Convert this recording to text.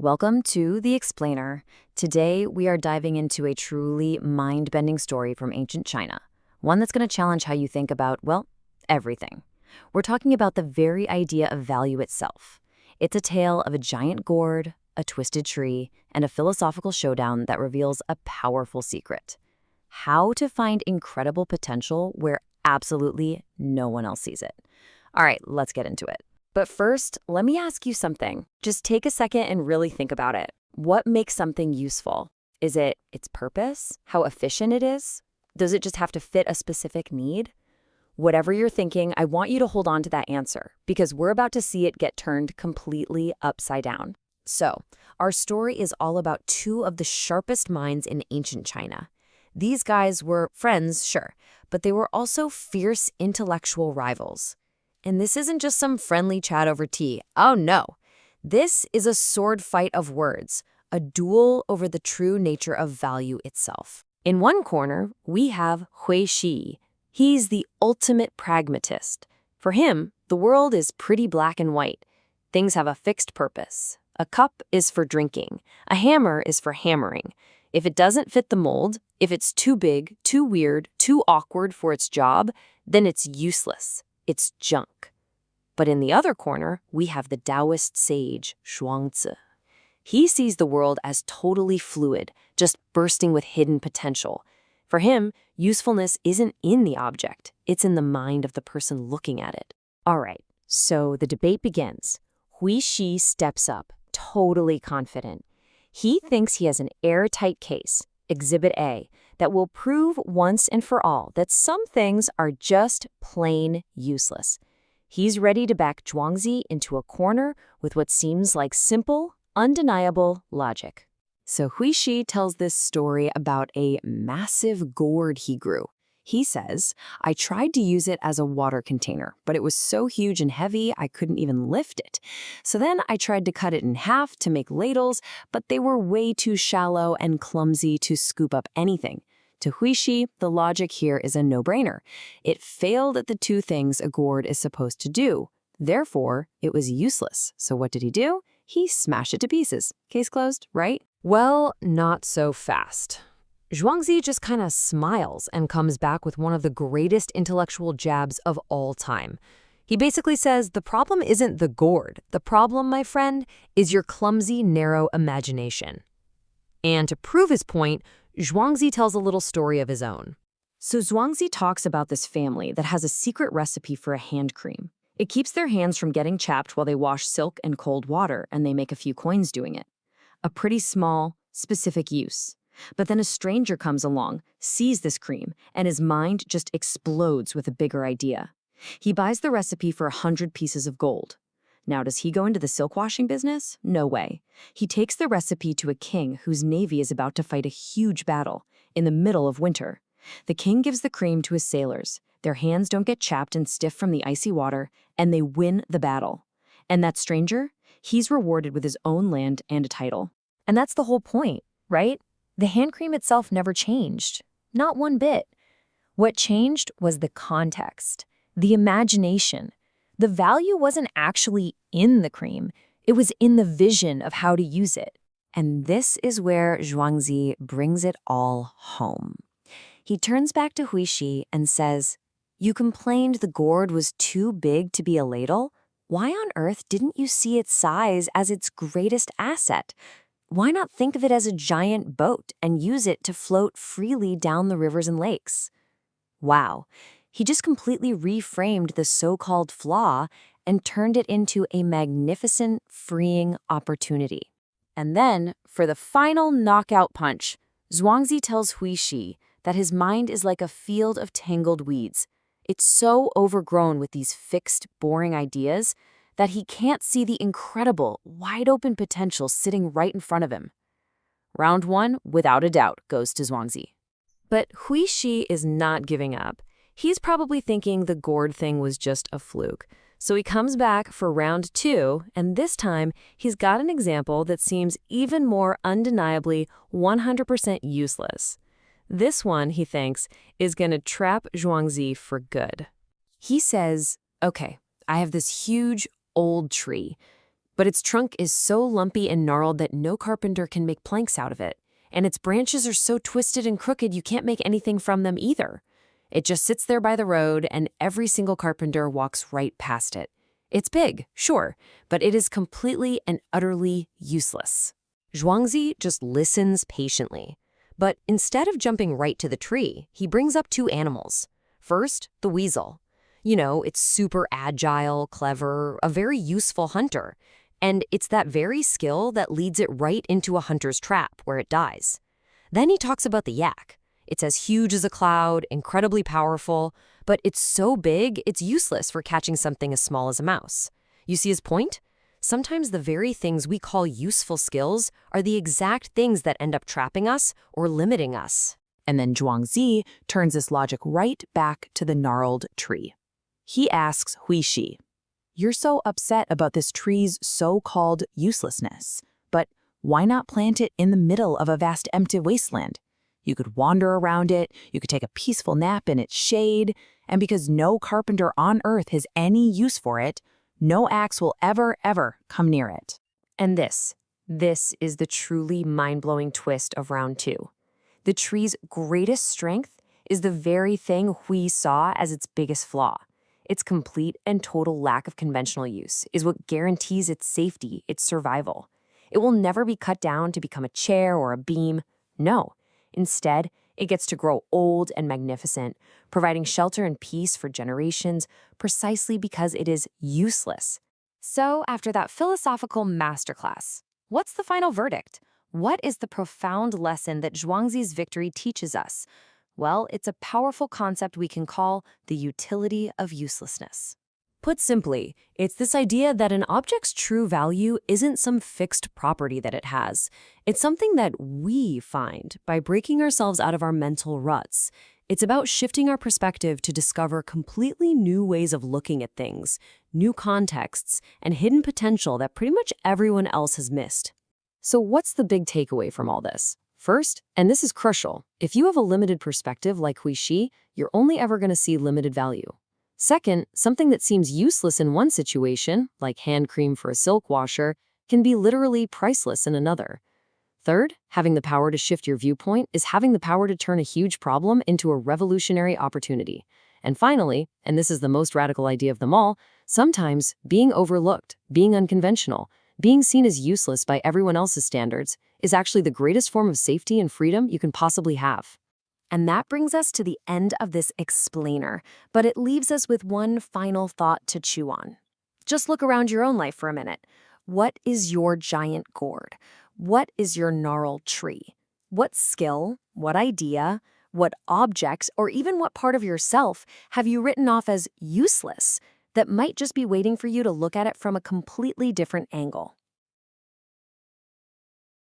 Welcome to The Explainer. Today, we are diving into a truly mind-bending story from ancient China, one that's going to challenge how you think about, well, everything. We're talking about the very idea of value itself. It's a tale of a giant gourd, a twisted tree, and a philosophical showdown that reveals a powerful secret: how to find incredible potential where absolutely no one else sees it. All right, let's get into it. But first, let me ask you something. Just take a second and really think about it. What makes something useful? Is it its purpose? How efficient it is? Does it just have to fit a specific need? Whatever you're thinking, I want you to hold on to that answer, because we're about to see it get turned completely upside down. So, our story is all about two of the sharpest minds in ancient China. These guys were friends, sure, but they were also fierce intellectual rivals. And this isn't just some friendly chat over tea. Oh no. This is a sword fight of words, a duel over the true nature of value itself. In one corner, we have Hui Shi. He's the ultimate pragmatist. For him, the world is pretty black and white. Things have a fixed purpose. A cup is for drinking. A hammer is for hammering. If it doesn't fit the mold, if it's too big, too weird, too awkward for its job, then it's useless. It's junk. But in the other corner, we have the Taoist sage, Zhuangzi. He sees the world as totally fluid, just bursting with hidden potential. For him, usefulness isn't in the object, it's in the mind of the person looking at it. All right, so the debate begins. Hui Shi steps up, totally confident. He thinks he has an airtight case, Exhibit A, that will prove once and for all that some things are just plain useless. He's ready to back Zhuangzi into a corner with what seems like simple, undeniable logic. So Hui Shi tells this story about a massive gourd he grew. He says, "I tried to use it as a water container, but it was so huge and heavy I couldn't even lift it. So then I tried to cut it in half to make ladles, but they were way too shallow and clumsy to scoop up anything." To Hui Shi, the logic here is a no-brainer. It failed at the two things a gourd is supposed to do. Therefore, it was useless. So what did he do? He smashed it to pieces. Case closed, right? Well, not so fast. Zhuangzi just kind of smiles and comes back with one of the greatest intellectual jabs of all time. He basically says, the problem isn't the gourd. The problem, my friend, is your clumsy, narrow imagination. And to prove his point, Zhuangzi tells a little story of his own. So Zhuangzi talks about this family that has a secret recipe for a hand cream. It keeps their hands from getting chapped while they wash silk in cold water, and they make a few coins doing it. A pretty small, specific use. But then a stranger comes along, sees this cream, and his mind just explodes with a bigger idea. He buys the recipe for 100 pieces of gold. Now, does he go into the silk washing business? No way. He takes the recipe to a king whose navy is about to fight a huge battle in the middle of winter. The king gives the cream to his sailors. Their hands don't get chapped and stiff from the icy water, and they win the battle. And that stranger? He's rewarded with his own land and a title. And that's the whole point, right? The hand cream itself never changed. Not one bit. What changed was the context, the imagination. The value wasn't actually in the cream. It was in the vision of how to use it. And this is where Zhuangzi brings it all home. He turns back to Hui Shi and says, "You complained the gourd was too big to be a ladle? Why on earth didn't you see its size as its greatest asset? Why not think of it as a giant boat and use it to float freely down the rivers and lakes?" Wow. He just completely reframed the so-called flaw and turned it into a magnificent, freeing opportunity. And then, for the final knockout punch, Zhuangzi tells Hui Shi that his mind is like a field of tangled weeds. It's so overgrown with these fixed, boring ideas that he can't see the incredible, wide-open potential sitting right in front of him. Round one, without a doubt, goes to Zhuangzi. But Hui Shi is not giving up. He's probably thinking the gourd thing was just a fluke. So he comes back for round two, and this time he's got an example that seems even more undeniably 100% useless. This one, he thinks, is going to trap Zhuangzi for good. He says, "Okay, I have this huge, old tree, But its trunk is so lumpy and gnarled that no carpenter can make planks out of it. And its branches are so twisted and crooked you can't make anything from them either. It just sits there by the road, and every single carpenter walks right past it. It's big, sure, but it is completely and utterly useless. Zhuangzi just listens patiently. But instead of jumping right to the tree, he brings up two animals. First, the weasel. You know, it's super agile, clever, a very useful hunter. And it's that very skill that leads it right into a hunter's trap where it dies. Then he talks about the yak. It's as huge as a cloud, incredibly powerful, but it's so big it's useless for catching something as small as a mouse. You see his point? Sometimes the very things we call useful skills are the exact things that end up trapping us or limiting us. And then Zhuangzi turns this logic right back to the gnarled tree. He asks Hui Shi, "You're so upset about this tree's so-called uselessness, but why not plant it in the middle of a vast empty wasteland? You could wander around it, you could take a peaceful nap in its shade, and because no carpenter on earth has any use for it, no axe will ever come near it." And this is the truly mind-blowing twist of round two. The tree's greatest strength is the very thing Hui saw as its biggest flaw. Its complete and total lack of conventional use is what guarantees its safety, its survival. It will never be cut down to become a chair or a beam. No. Instead, it gets to grow old and magnificent, providing shelter and peace for generations precisely because it is useless. So, after that philosophical masterclass, what's the final verdict? What is the profound lesson that Zhuangzi's victory teaches us? Well, it's a powerful concept we can call the utility of uselessness. Put simply, it's this idea that an object's true value isn't some fixed property that it has. It's something that we find by breaking ourselves out of our mental ruts. It's about shifting our perspective to discover completely new ways of looking at things, new contexts, and hidden potential that pretty much everyone else has missed. So what's the big takeaway from all this? First, and this is crucial, if you have a limited perspective like Hui Shi, you're only ever going to see limited value. Second, something that seems useless in one situation, like hand cream for a silk washer, can be literally priceless in another. Third, having the power to shift your viewpoint is having the power to turn a huge problem into a revolutionary opportunity. And finally, and this is the most radical idea of them all, sometimes being overlooked, being unconventional, being seen as useless by everyone else's standards is actually the greatest form of safety and freedom you can possibly have. And that brings us to the end of this explainer, but it leaves us with one final thought to chew on. Just look around your own life for a minute. What is your giant gourd? What is your gnarled tree? What skill, what idea, what object, or even what part of yourself have you written off as useless that might just be waiting for you to look at it from a completely different angle?